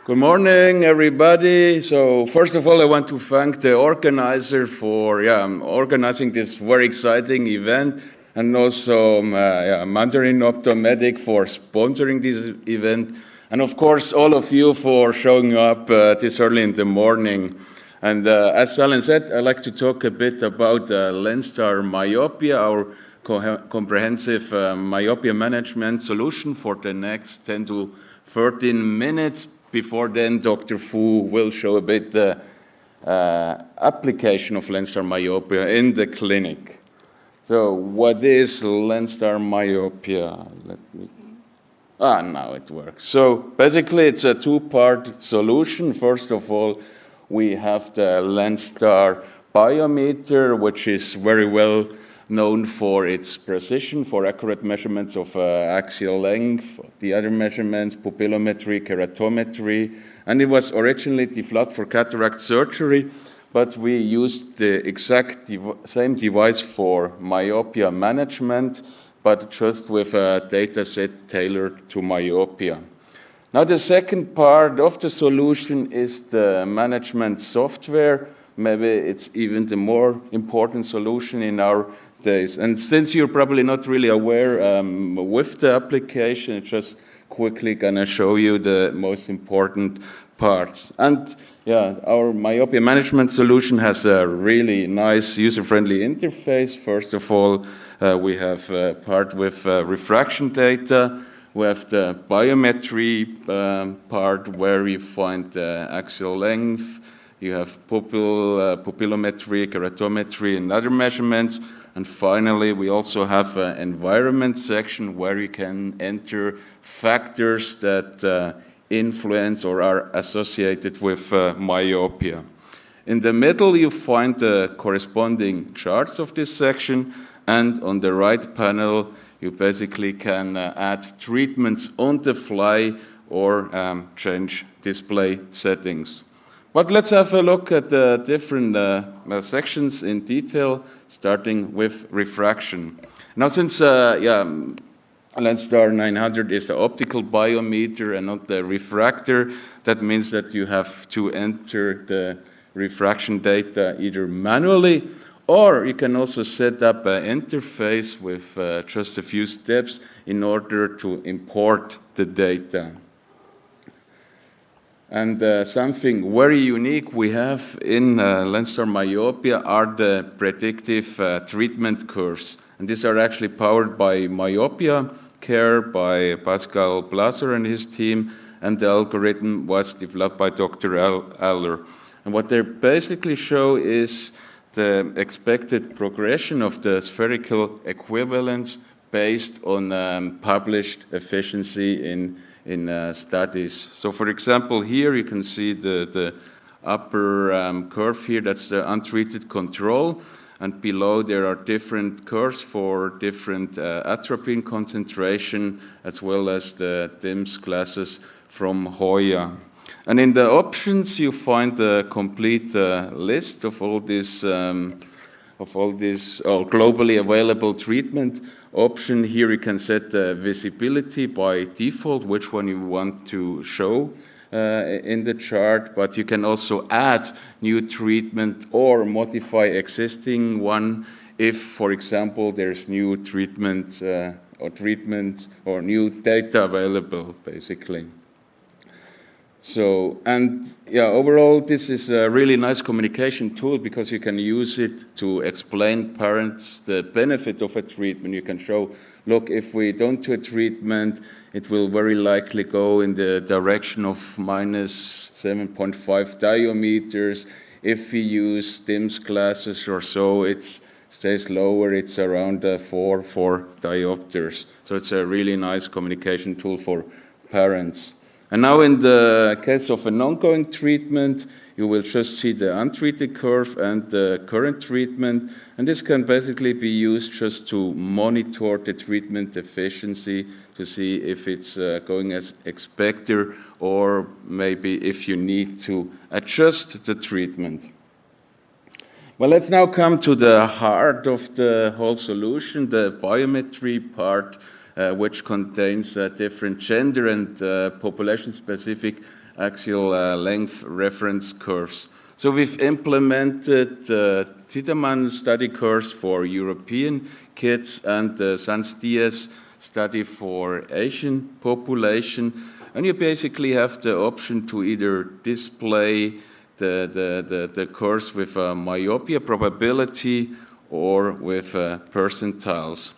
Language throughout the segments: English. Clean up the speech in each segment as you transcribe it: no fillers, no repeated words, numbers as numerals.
Good morning, everybody. So first of all, I want to thank the organizer for organizing this very exciting event, and also Mandarin Opto-Medic for sponsoring this event, and of course all of you for showing up this early in the morning. And as Alan said, I'd like to talk a bit about Lenstar Myopia, our comprehensive myopia management solution for the next 10 to 13 minutes. Before then, Dr. Foo will show a bit the application of Lenstar Myopia in the clinic. So what is Lenstar Myopia? Now it works. So basically it's a two-part solution. First of all, we have the Lenstar biometer, which is very well known for its precision, for accurate measurements of axial length, the other measurements, pupillometry, keratometry, and it was originally developed for cataract surgery, but we used the exact same device for myopia management, but just with a data set tailored to myopia. Now the second part of the solution is the management software. Maybe it's even the more important solution in our days. And since you're probably not really aware with the application, it's just quickly gonna show you the most important parts. And our myopia management solution has a really nice user-friendly interface. First of all, we have a part with refraction data. We have the biometry part where you find the axial length. You have pupillometry, keratometry, and other measurements. And finally, we also have an environment section where you can enter factors that influence or are associated with myopia. In the middle, you find the corresponding charts of this section, and on the right panel, you basically can add treatments on the fly or change display settings. But let's have a look at the different sections in detail, starting with refraction. Now, since Lenstar 900 is the optical biometer and not the refractor, that means that you have to enter the refraction data either manually, or you can also set up an interface with just a few steps in order to import the data. And something very unique we have in Lenstar Myopia are the predictive treatment curves. And these are actually powered by Myopia Care by Pascal Blaser and his team, and the algorithm was developed by Dr. Aller. And what they basically show is the expected progression of the spherical equivalence based on published efficiency in studies. So for example, here you can see the upper curve here, that's the untreated control, and below there are different curves for different atropine concentration, as well as the DIMS classes from Hoya. And in the options, you find a complete list of all these globally available treatment option. Here you can set the visibility by default, which one you want to show in the chart, but you can also add new treatment or modify existing one if, for example, there's new treatment or new data available, basically. So, and overall, this is a really nice communication tool because you can use it to explain parents the benefit of a treatment. You can show, look, if we don't do a treatment, it will very likely go in the direction of minus 7.5 diameters. If we use DIMS classes or so, it stays lower, it's around 4 diopters. So it's a really nice communication tool for parents. And now in the case of an ongoing treatment, you will just see the untreated curve and the current treatment. And this can basically be used just to monitor the treatment efficiency to see if it's going as expected or maybe if you need to adjust the treatment. Well, let's now come to the heart of the whole solution, the biometry part, which contains different gender and population-specific axial length reference curves. So we've implemented Tiedemann study curves for European kids and the Sanz-Diaz study for Asian population. And you basically have the option to either display the curves with a myopia probability or with percentiles.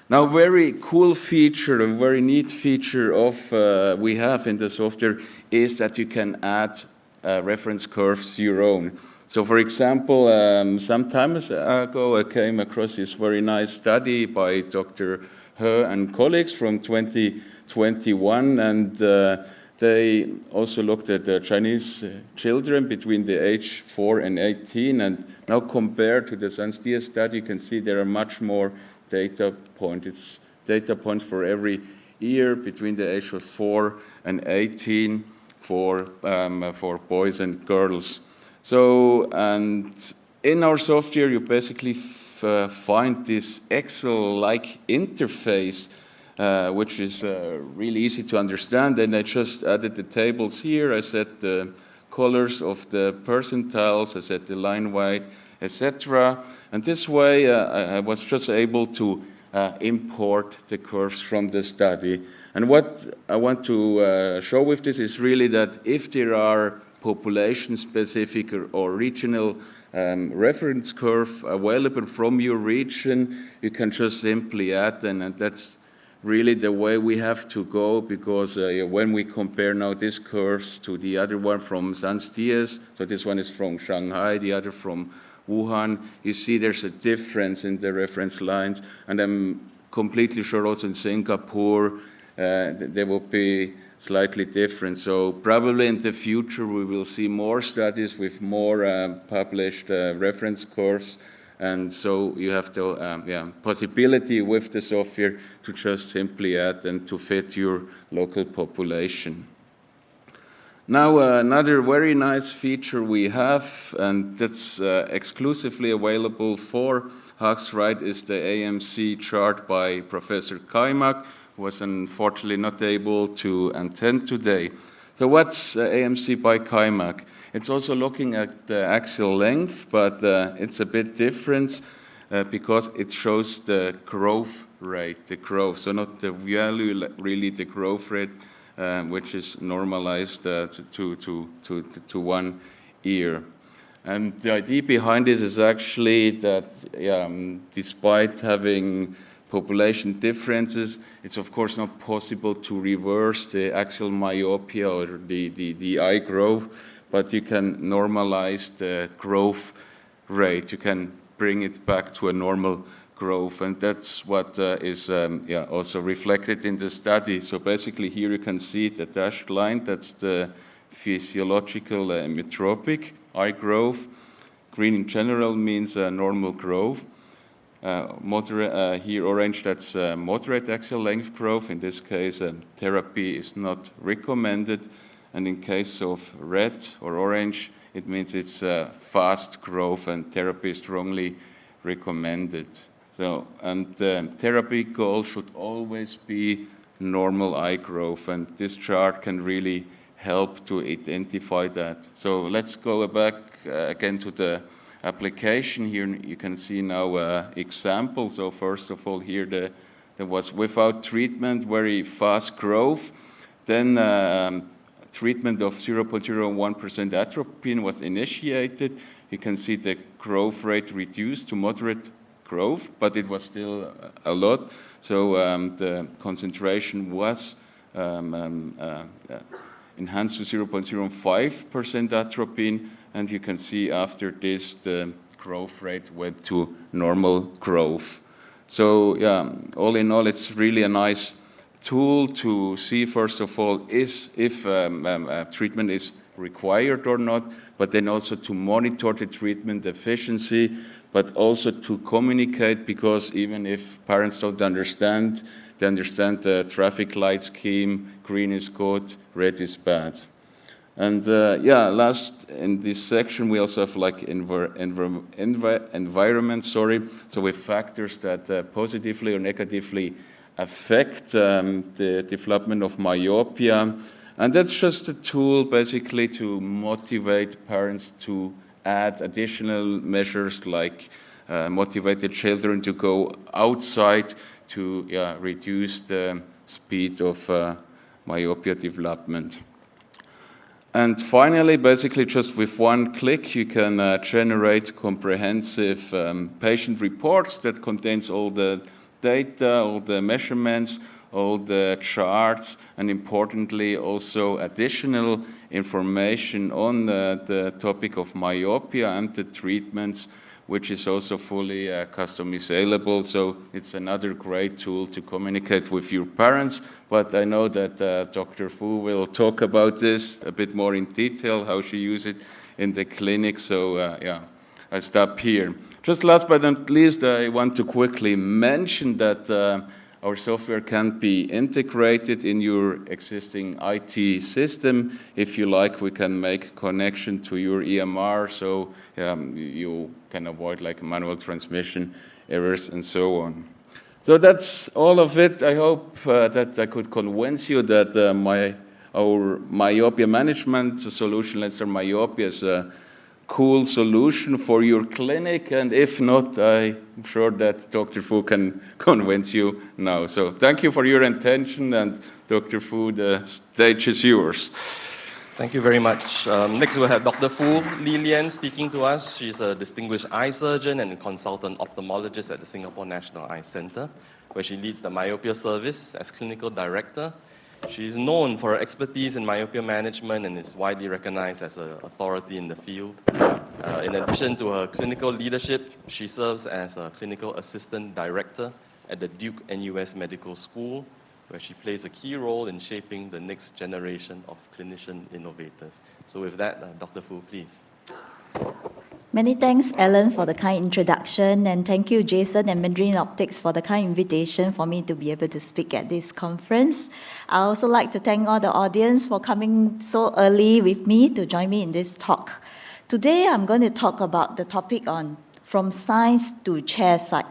Now, very cool feature, a very neat feature of we have in the software is that you can add reference curves to your own. So, for example, some time ago, I came across this very nice study by Dr. He and colleagues from 2021, and they also looked at the Chinese children between the age 4 and 18, and now compared to the Sanz-Diaz study, you can see there are much more data points. It's data points for every year between the age of 4 and 18 for boys and girls. So, and in our software, you basically find this Excel-like interface, which is really easy to understand. And I just added the tables here. I set the colors of the percentiles, I set the line weight, etc. And this way, I was just able to import the curves from the study. And what I want to show with this is really that if there are population-specific or regional reference curve available from your region, you can just simply add them, and that's really the way we have to go, because when we compare now these curves to the other one from Sanz-Diaz, so this one is from Shanghai, the other from Wuhan, you see there's a difference in the reference lines, and I'm completely sure also in Singapore they will be slightly different. So probably in the future we will see more studies with more published reference curves, and so you have the possibility with the software to just simply add and to fit your local population. Now another very nice feature we have, and that's exclusively available for Haag-Streit, is the AMC chart by Professor Kaimak, who was unfortunately not able to attend today. So what's AMC by Kaimak? It's also looking at the axial length, but it's a bit different because it shows the growth rate, the growth. So not the value, really the growth rate, which is normalized to 1 year. And the idea behind this is actually that despite having population differences, it's of course not possible to reverse the axial myopia or the eye growth, but you can normalize the growth rate. You can bring it back to a normal growth, and that's what is also reflected in the study. So basically here you can see the dashed line, that's the physiological metropic eye growth. Green in general means normal growth. Moderate, here orange, that's moderate axial length growth. In this case, therapy is not recommended. And in case of red or orange, it means it's fast growth and therapy is strongly recommended. So, and the therapy goal should always be normal eye growth, and this chart can really help to identify that. So let's go back again to the application. Here you can see now example. So first of all, here there was without treatment, very fast growth. Then treatment of 0.01% atropine was initiated. You can see the growth rate reduced to moderate growth, but it was still a lot. So the concentration was enhanced to 0.05% atropine, and you can see after this the growth rate went to normal growth. So yeah, all in all, it's really a nice tool to see, first of all, if treatment is required or not, but then also to monitor the treatment efficiency, but also to communicate, because even if parents don't understand, they understand the traffic light scheme, green is good, red is bad. And last in this section, we also have like environment, so with factors that positively or negatively affect the development of myopia. And that's just a tool basically to motivate parents to add additional measures like motivate the children to go outside to reduce the speed of myopia development. And finally, basically just with one click, you can generate comprehensive patient reports that contains all the data, all the measurements, all the charts, and importantly also additional information on the topic of myopia and the treatments, which is also fully customizable. So it's another great tool to communicate with your parents. But I know that Dr. Foo will talk about this a bit more in detail, how she uses it in the clinic. So I stop here. Just last but not least, I want to quickly mention that our software can be integrated in your existing IT system. If you like, we can make connection to your EMR, so you can avoid like manual transmission errors and so on. So that's all of it. I hope that I could convince you that our myopia management solution, Lenstar Myopia, is a cool solution for your clinic, and if not, I'm sure that Dr. Foo can convince you now. So thank you for your attention, and Dr. Foo, the stage is yours. Thank you very much. Next we'll have Dr. Foo Lian speaking to us. She's a distinguished eye surgeon and consultant ophthalmologist at the Singapore National Eye Centre, where she leads the myopia service as clinical director. She's known for her expertise in myopia management and is widely recognized as an authority in the field. In addition to her clinical leadership, she serves as a clinical assistant director at the Duke NUS Medical School, where she plays a key role in shaping the next generation of clinician innovators. So with that, Dr. Foo, please. Many thanks, Alan, for the kind introduction, and thank you, Jason and Mandarin Optics, for the kind invitation for me to be able to speak at this conference. I also like to thank all the audience for coming so early with me to join me in this talk. Today, I'm going to talk about the topic on from science to chairside.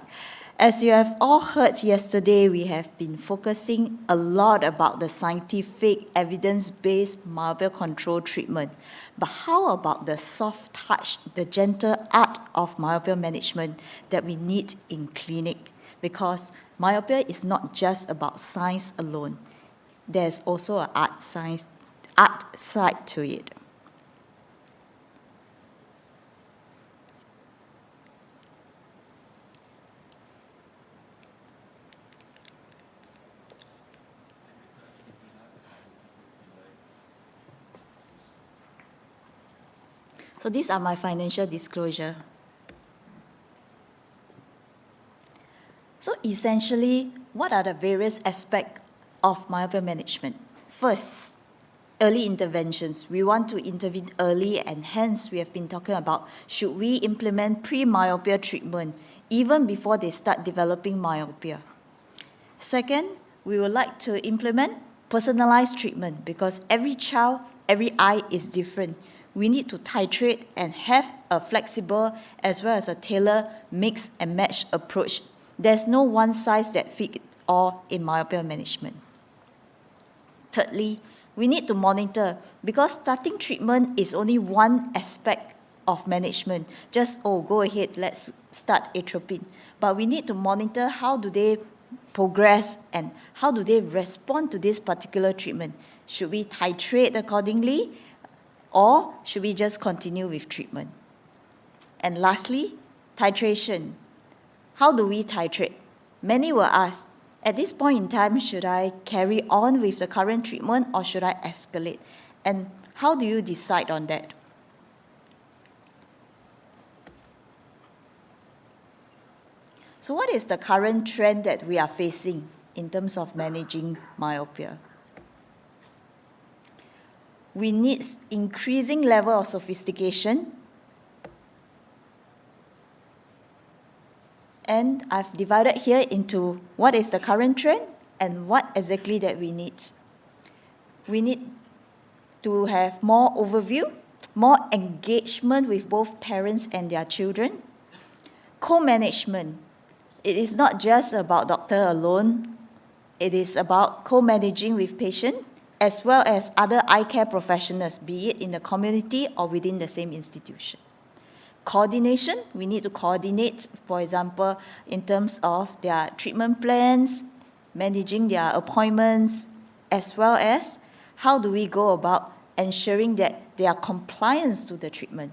As you have all heard yesterday, we have been focusing a lot about the scientific, evidence-based myopia control treatment. But how about the soft touch, the gentle art of myopia management that we need in clinic? Because myopia is not just about science alone. There's also an art side to it. So these are my financial disclosure. So essentially, what are the various aspects of myopia management? First, early interventions. We want to intervene early, and hence we have been talking about should we implement pre-myopia treatment even before they start developing myopia. Second, we would like to implement personalized treatment because every child, every eye is different. We need to titrate and have a flexible as well as a tailored mix and match approach. There's no one size that fits all in myopia management. Thirdly, we need to monitor because starting treatment is only one aspect of management. Just, go ahead, let's start atropine. But we need to monitor how do they progress and how do they respond to this particular treatment. Should we titrate accordingly? Or should we just continue with treatment? And lastly, titration. How do we titrate? Many will ask, at this point in time, should I carry on with the current treatment or should I escalate? And how do you decide on that? So what is the current trend that we are facing in terms of managing myopia? We need increasing level of sophistication. And I've divided here into what is the current trend and what exactly that we need. We need to have more overview, more engagement with both parents and their children. Co-management. It is not just about doctor alone. It is about co-managing with patient, as well as other eye care professionals, be it in the community or within the same institution. Coordination, we need to coordinate, for example, in terms of their treatment plans, managing their appointments, as well as how do we go about ensuring that they are compliant to the treatment.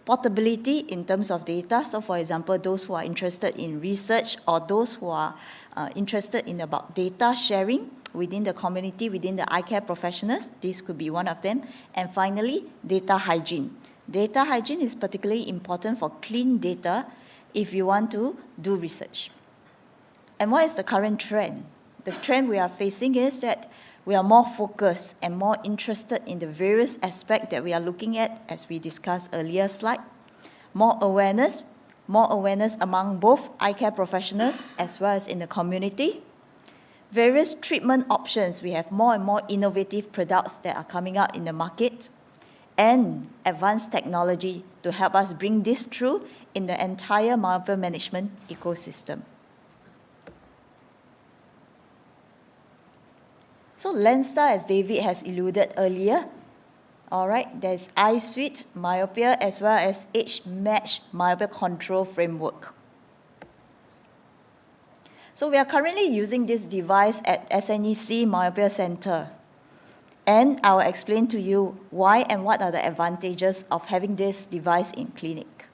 Portability in terms of data, so for example, those who are interested in research or those who are interested in about data sharing within the community, within the eye care professionals, this could be one of them. And finally, data hygiene. Data hygiene is particularly important for clean data if you want to do research. And what is the current trend? The trend we are facing is that we are more focused and more interested in the various aspects that we are looking at, as we discussed earlier slide. More awareness among both eye care professionals as well as in the community. Various treatment options, we have more and more innovative products that are coming out in the market, and advanced technology to help us bring this through in the entire myopia management ecosystem. So Lenstar, as David has alluded earlier, all right, there's iSuite myopia as well as age-matched myopia control framework. So we are currently using this device at SNEC Myopia Center. And I will explain to you why and what are the advantages of having this device in clinic.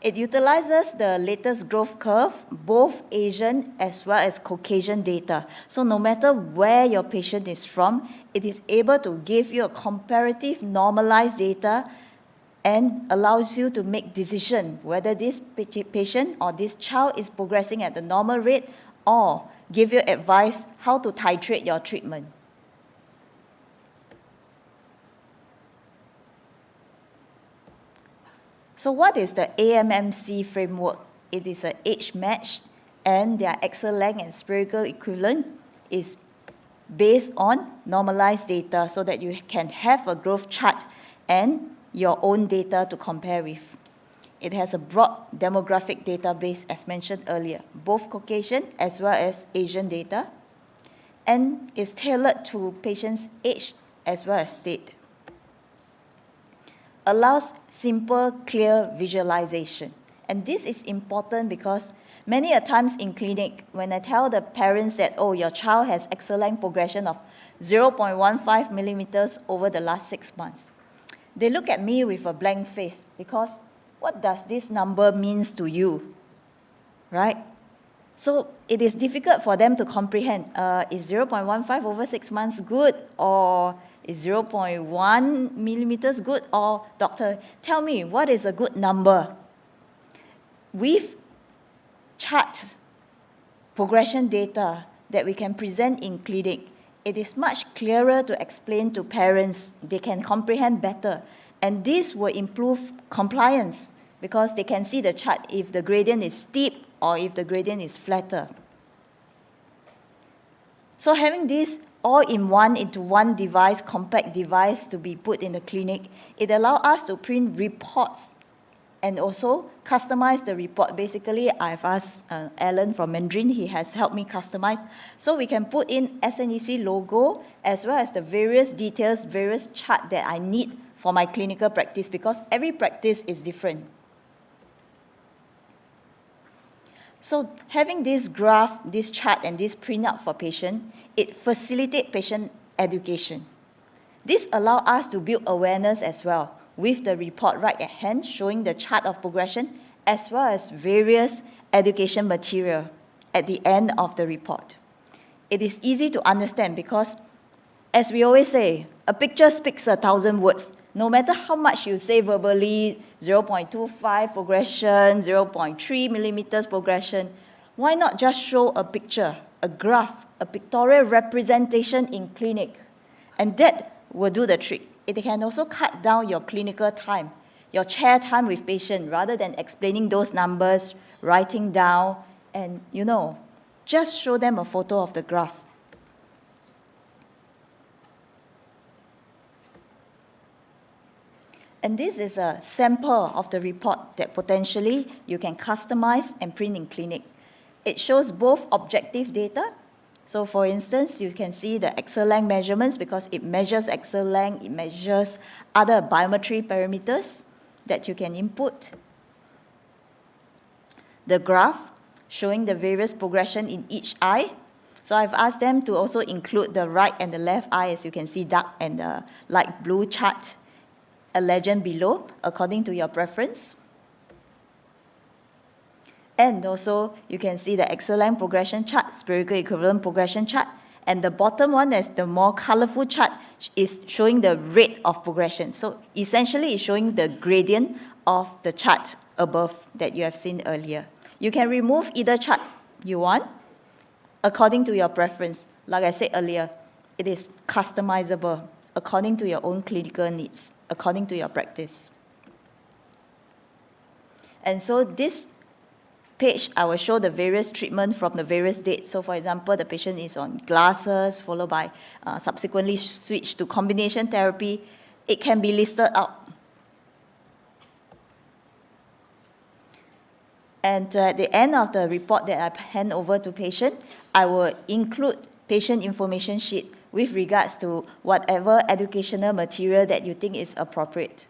It utilizes the latest growth curve, both Asian as well as Caucasian data. So no matter where your patient is from, it is able to give you a comparative normalized data and allows you to make decision whether this patient or this child is progressing at the normal rate or give you advice how to titrate your treatment. So what is the AMMC framework? It is an age match, and their axial length and spherical equivalent is based on normalized data so that you can have a growth chart and your own data to compare with. It has a broad demographic database, as mentioned earlier, both Caucasian as well as Asian data, and is tailored to patients' age as well as state. Allows simple, clear visualization. And this is important because many a times in clinic, when I tell the parents that, oh, your child has axial length progression of 0.15 millimeters over the last 6 months, they look at me with a blank face because what does this number means to you, right? So it is difficult for them to comprehend, is 0.15 over 6 months good, or is 0.1 millimeters good? Or, doctor, tell me, what is a good number? With chart progression data that we can present in clinic, it is much clearer to explain to parents. They can comprehend better. And this will improve compliance because they can see the chart if the gradient is steep or if the gradient is flatter. So having this all-in-one into one device, compact device to be put in the clinic, it allows us to print reports and also customize the report. Basically, I've asked Alan from Mandarin, he has helped me customize. So we can put in SNEC logo as well as the various details, various charts that I need for my clinical practice because every practice is different. So having this graph, this chart, and this printout for patient, it facilitates patient education. This allows us to build awareness as well with the report right at hand showing the chart of progression as well as various education material at the end of the report. It is easy to understand because, as we always say, a picture speaks 1,000 words. No matter how much you say verbally, 0.25 progression, 0.3 millimeters progression, why not just show a picture, a graph, a pictorial representation in clinic? And that will do the trick. It can also cut down your clinical time, your chair time with patient, rather than explaining those numbers, writing down, and, just show them a photo of the graph. And this is a sample of the report that potentially you can customize and print in clinic. It shows both objective data, So for instance, you can see the axial length measurements because it measures axial length, it measures other biometry parameters that you can input. The graph showing the various progression in each eye. So I've asked them to also include the right and the left eye, as you can see, dark and the light blue chart, a legend below, according to your preference. And also, you can see the axial length progression chart, spherical equivalent progression chart, and the bottom one, that's the more colorful chart, is showing the rate of progression. So essentially, it's showing the gradient of the chart above that you have seen earlier. You can remove either chart you want, according to your preference. Like I said earlier, it is customizable according to your own clinical needs, according to your practice. And so this page, I will show the various treatment from the various dates. So for example, the patient is on glasses, followed by subsequently switch to combination therapy. It can be listed out. And at the end of the report that I hand over to patient, I will include patient information sheet with regards to whatever educational material that you think is appropriate.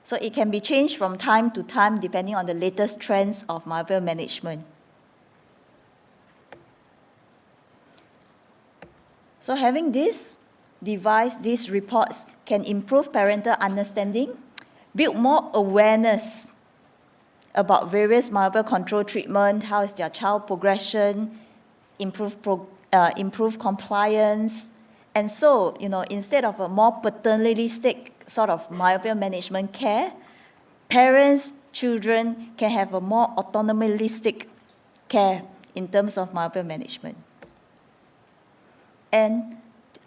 So it can be changed from time to time depending on the latest trends of myopia management. So having this device, these reports can improve parental understanding, build more awareness about various myopia control treatment, how is their child progression, improve compliance. And so, instead of a more paternalistic sort of myopia management care, parents, children can have a more autonomistic care in terms of myopia management. And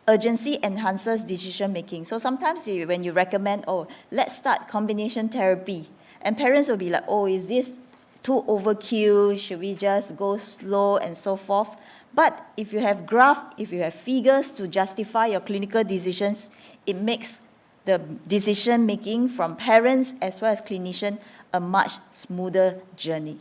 urgency enhances decision-making. So sometimes when you recommend, let's start combination therapy, and parents will be like, is this too overkill? Should we just go slow and so forth? But if you have graph, if you have figures to justify your clinical decisions, it makes the decision-making from parents as well as clinicians a much smoother journey.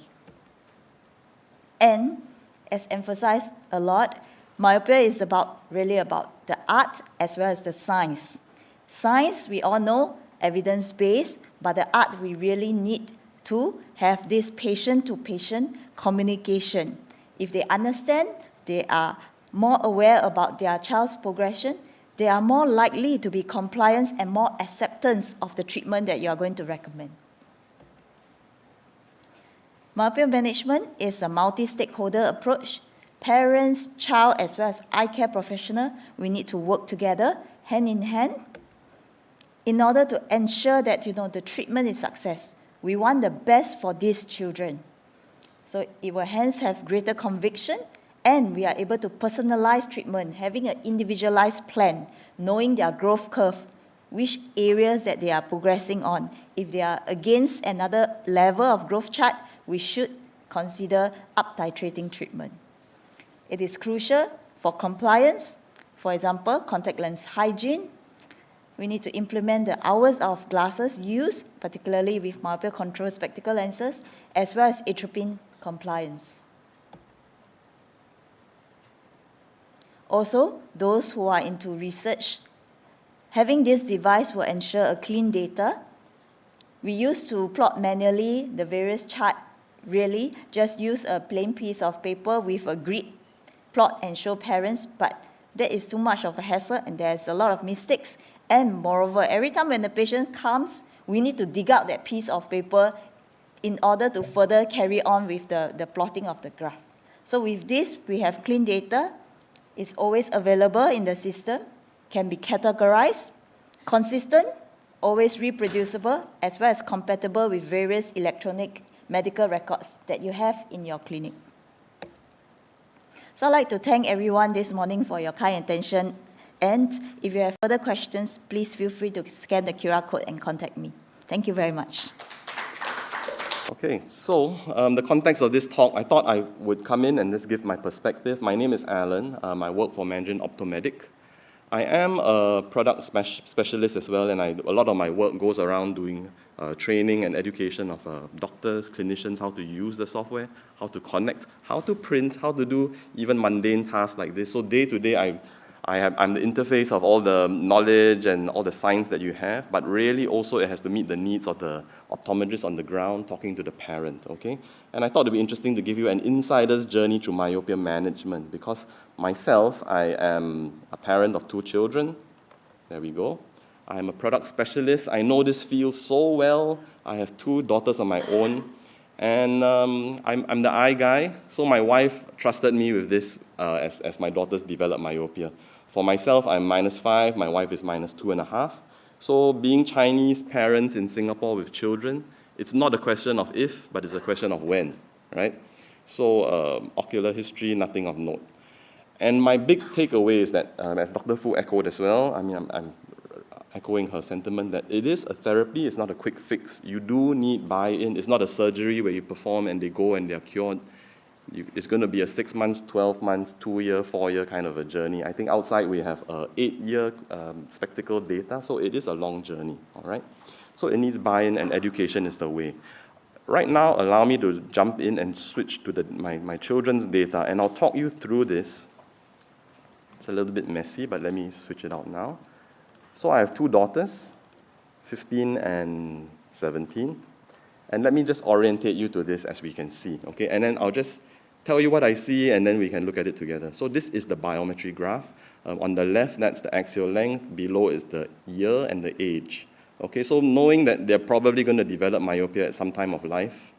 And as emphasized a lot, myopia is really about the art as well as the science. Science, we all know, evidence-based, but the art, we really need to have this patient-to-patient communication. If they understand, they are more aware about their child's progression, they are more likely to be compliant and more acceptance of the treatment that you are going to recommend. Myopia management is a multi-stakeholder approach. Parents, child, as well as eye care professional, we need to work together, hand in hand, in order to ensure that the treatment is success. We want the best for these children. So it will hence have greater conviction, and we are able to personalize treatment, having an individualized plan, knowing their growth curve, which areas that they are progressing on. If they are against another level of growth chart, we should consider up-titrating treatment. It is crucial for compliance. For example, contact lens hygiene. We need to implement the hours of glasses use, particularly with myopia control spectacle lenses, as well as atropine compliance. Also, those who are into research, having this device will ensure a clean data. We used to plot manually the various charts, really just use a plain piece of paper with a grid plot and show parents, but that is too much of a hassle and there's a lot of mistakes. And moreover, every time when the patient comes, we need to dig out that piece of paper in order to further carry on with the plotting of the graph. So with this, we have clean data. It's always available in the system, can be categorized, consistent, always reproducible, as well as compatible with various electronic medical records that you have in your clinic. So I'd like to thank everyone this morning for your kind attention. And if you have further questions, please feel free to scan the QR code and contact me. Thank you very much. Okay, so the context of this talk, I thought I would come in and just give my perspective. My name is Alan. I work for Mandarin Opto-Medic. I am a product specialist as well, and a lot of my work goes around doing training and education of doctors, clinicians, how to use the software, how to connect, how to print, how to do even mundane tasks like this. So day to day, I'm the interface of all the knowledge and all the science that you have, but really also it has to meet the needs of the optometrist on the ground talking to the parent, okay? And I thought it'd be interesting to give you an insider's journey through myopia management, because myself, I am a parent of 2 children. There we go. I'm a product specialist. I know this field so well. I have 2 daughters of my own. And I'm the eye guy, so my wife trusted me with this as my daughters develop myopia. For myself, I'm -5, my wife is -2.5. So being Chinese parents in Singapore with children, it's not a question of if, but it's a question of when, right? So ocular history, nothing of note. And my big takeaway is that, as Dr. Foo echoed as well, I mean, I'm echoing her sentiment that it is a therapy, it's not a quick fix. You do need buy-in. It's not a surgery where you perform and they go and they're cured. It's going to be a 6 months, 12 months, 2-year, 4-year kind of a journey. I think outside we have 8-year spectacle data, so it is a long journey, all right? So it needs buy-in, and education is the way. Right now, allow me to jump in and switch to my children's data, and I'll talk you through this. It's a little bit messy, but let me switch it out now. So I have 2 daughters, 15 and 17. And let me just orientate you to this as we can see, okay? And then I'll just tell you what I see, and then we can look at it together. So this is the biometry graph. On the left, that's the axial length. Below is the year and the age. Okay, so knowing that they're probably going to develop myopia at some time of life,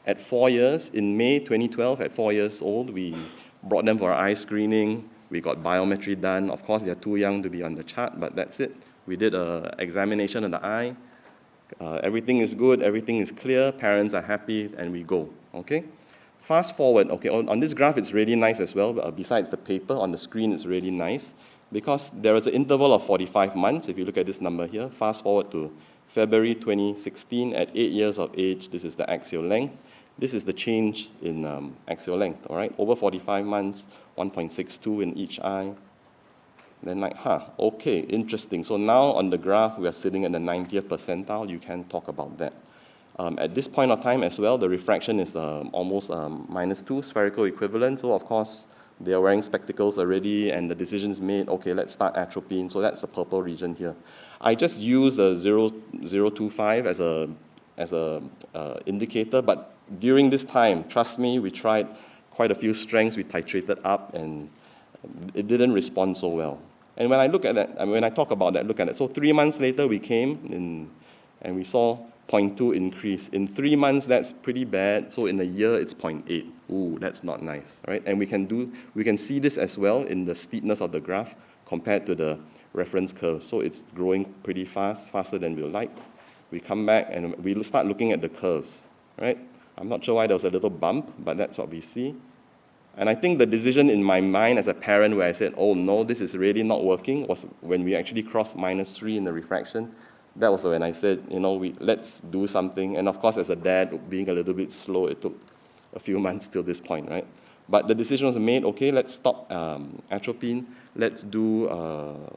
at 4 years, in May 2012, at 4 years old, we brought them for our eye screening. We got biometry done. Of course, they're too young to be on the chart, but that's it. We did an examination of the eye. Everything is good, everything is clear, parents are happy, and we go, okay? Fast forward, okay, on this graph, it's really nice as well. Besides the paper, on the screen, it's really nice because there is an interval of 45 months. If you look at this number here, fast forward to February 2016, at 8 years of age, this is the axial length. This is the change in axial length, all right? Over 45 months, 1.62 in each eye. Then like, okay, interesting. So now on the graph, we are sitting at the 90th percentile. You can talk about that. At this point of time as well, the refraction is almost -2, spherical equivalent. So of course, they are wearing spectacles already, and the decision is made, okay, let's start atropine. So that's the purple region here. I just use the 0.025 as a indicator, but during this time, trust me, we tried quite a few strengths. We titrated up, and it didn't respond so well. And when I look at that, I mean, when I talk about that, look at it. So 3 months later, we came in, and we saw 0.2 increase. In 3 months, that's pretty bad. So in a year, it's 0.8. Ooh, that's not nice, right? And we can see this as well in the steepness of the graph compared to the reference curve. So it's growing pretty fast, faster than we'd like. We come back and we start looking at the curves, right? I'm not sure why there was a little bump, but that's what we see. And I think the decision in my mind as a parent where I said, oh no, this is really not working, was when we actually crossed -3 in the refraction. That was when I said, let's do something. And of course, as a dad, being a little bit slow, it took a few months till this point, right? But the decision was made, okay, let's stop atropine, let's do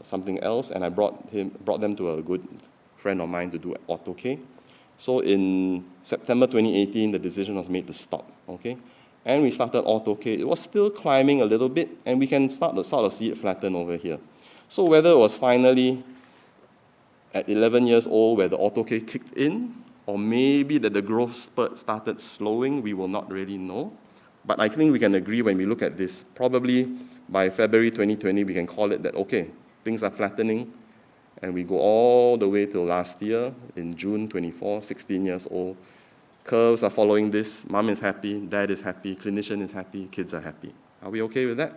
something else. And I brought them to a good friend of mine to do Auto-K. So in September 2018, the decision was made to stop, okay? And we started Auto-K. It was still climbing a little bit, and we can sort of see it flatten over here. So whether it was finally at 11 years old where the Auto-K kicked in, or maybe that the growth spurt started slowing, we will not really know. But I think we can agree when we look at this, probably by February 2020, we can call it that, okay, things are flattening, and we go all the way till last year, in June 24, 16 years old. Curves are following this. Mom is happy, dad is happy, clinician is happy, kids are happy. Are we okay with that?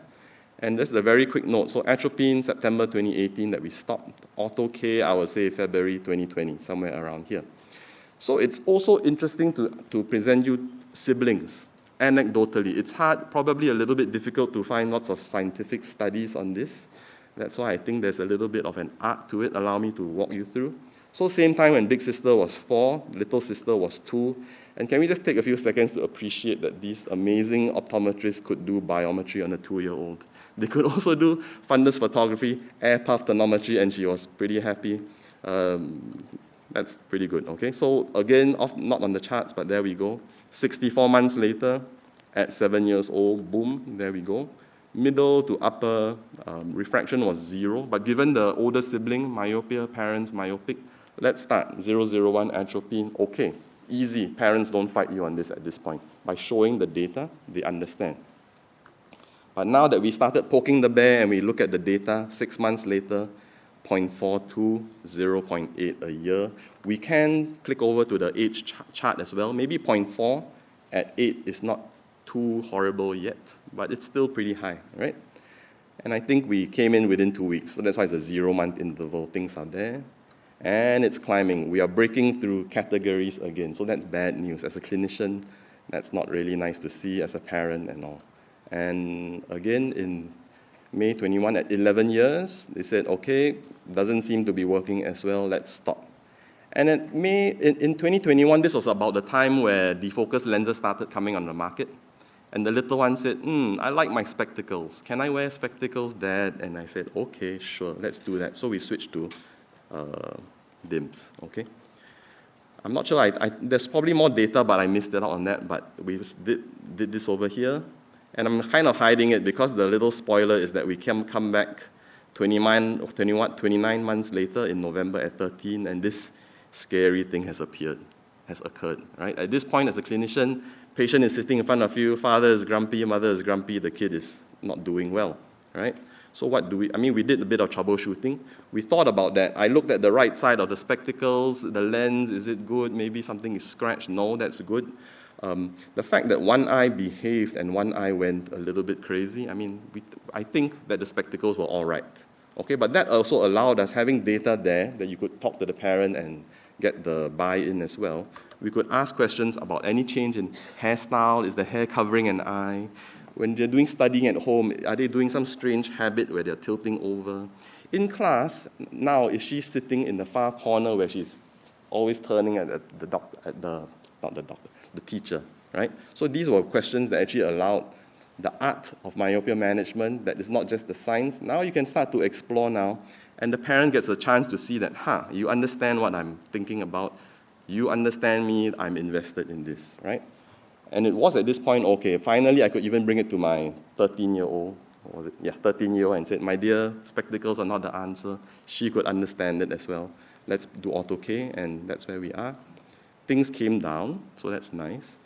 And that's the very quick note. So atropine, September 2018 that we stopped. Auto-K, I would say February 2020, somewhere around here. So it's also interesting to present you siblings, anecdotally. It's hard, probably a little bit difficult to find lots of scientific studies on this. That's why I think there's a little bit of an art to it. Allow me to walk you through. So same time when big sister was 4, little sister was 2. And can we just take a few seconds to appreciate that these amazing optometrists could do biometry on a 2-year-old. They could also do fundus photography, air puff tonometry, and she was pretty happy. That's pretty good, okay? So again, not on the charts, but there we go. 64 months later, at 7 years old, boom, there we go. Middle to upper refraction was 0, but given the older sibling, myopia, parents myopic, let's start 001 atropine, okay. Easy, parents don't fight you on this at this point. By showing the data, they understand. But now that we started poking the bear and we look at the data, 6 months later, 0.42, 0.8 a year. We can click over to the age chart as well. Maybe 0.4 at 8 is not too horrible yet, but it's still pretty high, right? And I think we came in within 2 weeks, so that's why it's a 0-month interval. Things are there, and it's climbing. We are breaking through categories again, so that's bad news. As a clinician, that's not really nice to see as a parent and all. And again, in May 21, at 11 years, they said, okay, doesn't seem to be working as well, let's stop. And in 2021, this was about the time where defocus lenses started coming on the market. And the little one said, I like my spectacles. Can I wear spectacles, Dad? And I said, okay, sure, let's do that. So we switched to DIMS, okay? I'm not sure, there's probably more data, but I missed it out on that, but we did this over here. And I'm kind of hiding it because the little spoiler is that we can come back 29 months later in November at 13, and this scary thing has occurred, right? At this point, as a clinician, patient is sitting in front of you, father is grumpy, mother is grumpy, the kid is not doing well, right? So what do we did a bit of troubleshooting. We thought about that. I looked at the right side of the spectacles, the lens, is it good? Maybe something is scratched. No, that's good. The fact that one eye behaved and one eye went a little bit crazy, I think that the spectacles were all right. Okay, but that also allowed us, having data there, that you could talk to the parent and get the buy-in as well. We could ask questions about any change in hairstyle, is the hair covering an eye? When they're doing studying at home, are they doing some strange habit where they're tilting over? In class, now, is she sitting in the far corner where she's always turning at the teacher, right? So these were questions that actually allowed the art of myopia management, that is not just the science. Now you can start to explore now, and the parent gets a chance to see that, you understand what I'm thinking about, you understand me, I'm invested in this, right? And it was at this point, okay, finally I could even bring it to my 13-year-old, 13-year-old, and said, my dear, spectacles are not the answer. She could understand it as well. Let's do auto-K, and that's where we are. Things came down, so that's nice.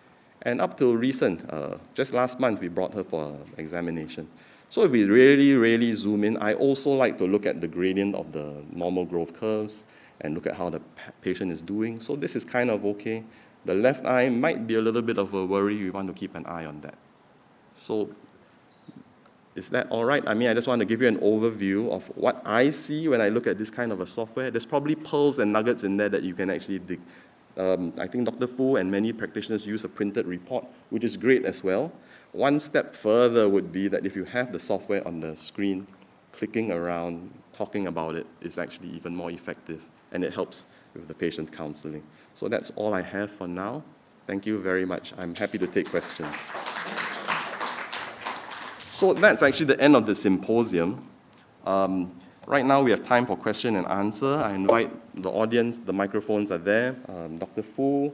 And up till recent, just last month, we brought her for an examination. So if we really, really zoom in, I also like to look at the gradient of the normal growth curves and look at how the patient is doing. So this is kind of okay. The left eye might be a little bit of a worry. We want to keep an eye on that. So is that all right? I just want to give you an overview of what I see when I look at this kind of a software. There's probably pearls and nuggets in there that you can actually dig. I think Dr. Foo and many practitioners use a printed report, which is great as well. One step further would be that if you have the software on the screen, clicking around, talking about it is actually even more effective, and it helps with the patient counseling. So that's all I have for now. Thank you very much. I'm happy to take questions. So that's actually the end of the symposium. Right now, we have time for question and answer. I invite the audience, the microphones are there, Dr. Foo,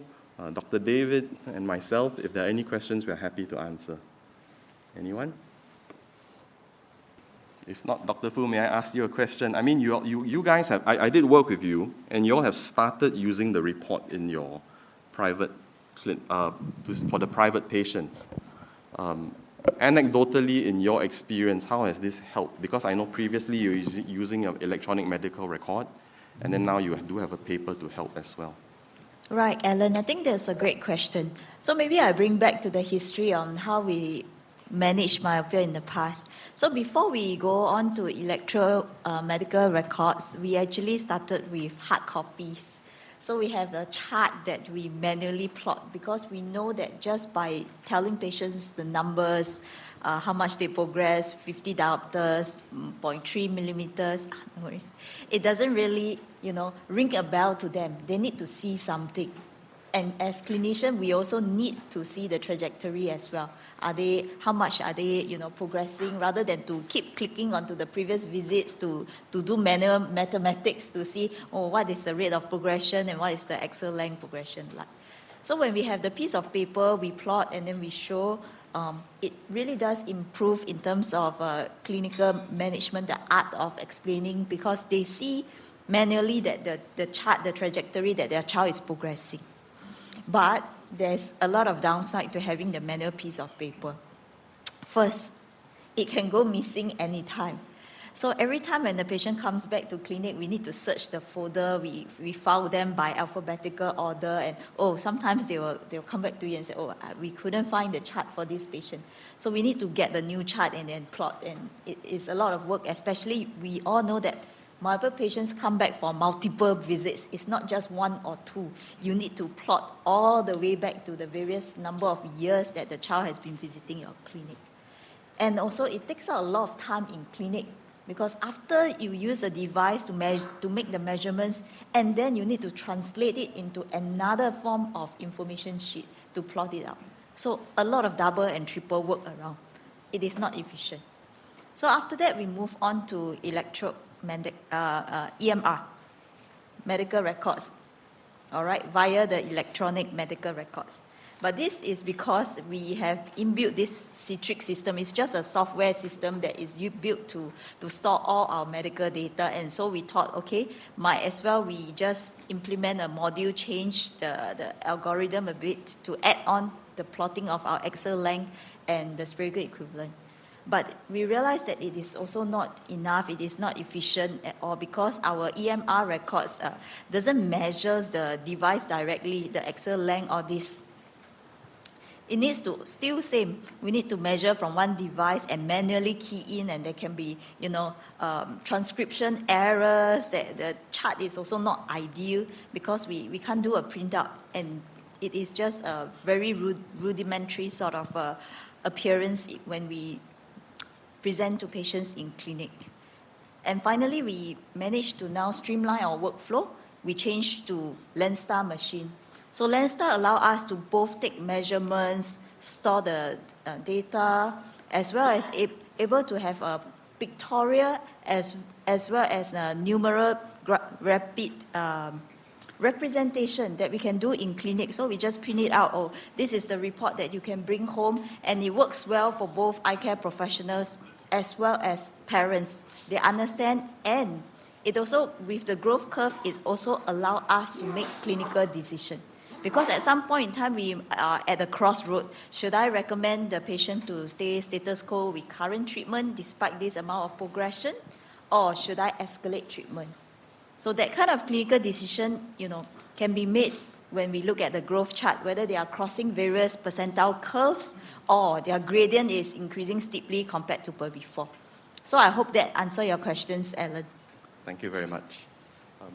Dr. David, and myself. If there are any questions, we're happy to answer. Anyone? If not, Dr. Foo, may I ask you a question? You guys have, I did work with you, and you all have started using the report in your private, for the private patients. Anecdotally, in your experience, how has this helped? Because I know previously you were using an electronic medical record, and then now you do have a paper to help as well. Right, Alan, I think that's a great question. So maybe I bring back to the history on how we managed myopia in the past. So before we go on to medical records, we actually started with hard copies. So we have a chart that we manually plot because we know that just by telling patients the numbers, how much they progress, 50 diopters, 0.3 millimeters. No worries. It doesn't really, ring a bell to them. They need to see something. And as clinician, we also need to see the trajectory as well. How much are they, progressing, rather than to keep clicking onto the previous visits to do manual mathematics to see, what is the rate of progression and what is the axial length progression like. So when we have the piece of paper, we plot and then we show, it really does improve in terms of clinical management, the art of explaining, because they see manually that the chart, the trajectory that their child is progressing. But there's a lot of downside to having the manual piece of paper. First, it can go missing anytime. So every time when the patient comes back to clinic, we need to search the folder. We file them by alphabetical order, and sometimes they'll come back to you and say, we couldn't find the chart for this patient. So we need to get the new chart and then plot, and it is a lot of work, especially we all know that myopia patients come back for multiple visits. It's not just one or two. You need to plot all the way back to the various number of years that the child has been visiting your clinic. And also, it takes out a lot of time in clinic, because after you use a device to make the measurements, and then you need to translate it into another form of information sheet to plot it out. So a lot of double and triple work around. It is not efficient. So after that, we move on to EMR, medical records, all right, via the electronic medical records. But this is because we have inbuilt this Citrix system. It's just a software system that is built to store all our medical data. And so we thought, might as well we just implement a module, change the algorithm a bit to add on the plotting of our axial length and the spherical equivalent. But we realized that it is also not enough, it is not efficient at all, because our EMR records doesn't measure the device directly, the axial length or this. It needs to, still same, we need to measure from one device and manually key in, and there can be, transcription errors. The chart is also not ideal because we can't do a printout, and it is just a very rudimentary sort of appearance when we present to patients in clinic. And finally, we managed to now streamline our workflow. We changed to Lenstar machine. So Lenstar allow us to both take measurements, store the data, as well as able to have a pictorial as well as a numeral rapid representation that we can do in clinic. So we just print it out. This is the report that you can bring home, and it works well for both eye care professionals as well as parents. They understand, and it also, with the growth curve, it also allow us to make clinical decision. Because at some point in time, we are at a crossroad. Should I recommend the patient to stay status quo with current treatment despite this amount of progression, or should I escalate treatment? So that kind of clinical decision, can be made when we look at the growth chart, whether they are crossing various percentile curves or their gradient is increasing steeply compared to before. So I hope that answers your questions, Alan. Thank you very much.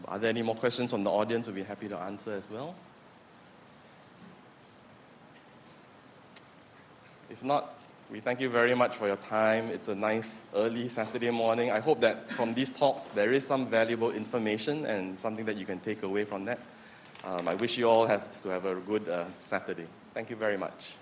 Are there any more questions from the audience? We'll be happy to answer as well. If not, we thank you very much for your time. It's a nice early Saturday morning. I hope that from these talks, there is some valuable information and something that you can take away from that. I wish you all to have a good Saturday. Thank you very much.